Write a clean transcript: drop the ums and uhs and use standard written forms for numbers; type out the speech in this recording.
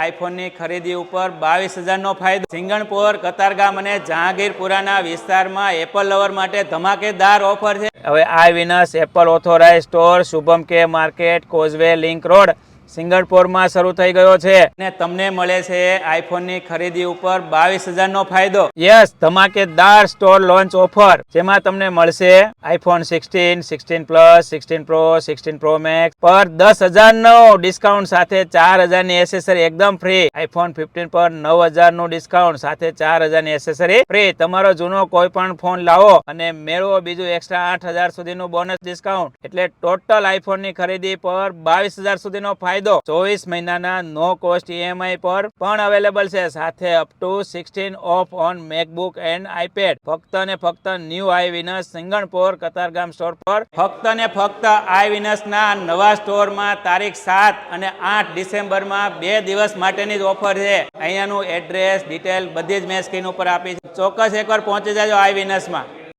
આઈફોનની ખરીદી ઉપર 22,000નો ફાયદો। સિંગણપોર, કતારગામ અને જહાંગીરપુરાના વિસ્તારમાં એપલ લવર માટે ધમાકેદાર ઓફર છે। હવે આઈવિનસ એપલ ઓથોરાઇઝ સ્ટોર શુભમ કે માર્કેટ, કોઝવે લિંક રોડ, સિંગણપોરમાં શરૂ થઈ ગયો છે અને તમને મળે છે આઈફોનની ખરીદી ઉપર 22,000નો ફાયદો। યસ, ધમાકેદાર સ્ટોર લોન્ચ ઓફર, જેમાં તમને મળશે iPhone 16, 16 plus, 16 pro, 16 pro max પર 10,000નો ડિસ્કાઉન્ટ સાથે 4,000ની એસેસરી એકદમ ફ્રી। આઈફોન 15 પર 9,000નું ડિસ્કાઉન્ટ સાથે 4,000ની એસેસરી ફ્રી। તમારો જૂનો કોઈ પણ ફોન લાવો અને મેળવો બીજું એક્સ્ટ્રા 8,000 સુધીનું બોનસ ડિસ્કાઉન્ટ, એટલે ટોટલ આઈફોનની ખરીદી પર 22,000 સુધીનો ફાયદો 24 મહિનાના નો કોસ્ટ ઈએમઆઈ પર પણ અવેલેબલ છે, સાથે up to 16 of on MacBook and iPad. ફક્ત ને ફક્ત ન્યૂ આઈવિનસ સિંગણપોર કતારગામ સ્ટોર પર ફક્ત ને ફક્ત આઈવિનસના નવા સ્ટોરમાં તારીખ 7 અને 8 ડિસેમ્બરમાં 2 દિવસ માટેની જ ઓફર છે। અહીંયાનું એડ્રેસ ડિટેલ બધી જ મેં સ્ક્રીન ઉપર આપી છે, ચોક્કસ એકવાર પહોંચી જાજો આઈવિનસમાં।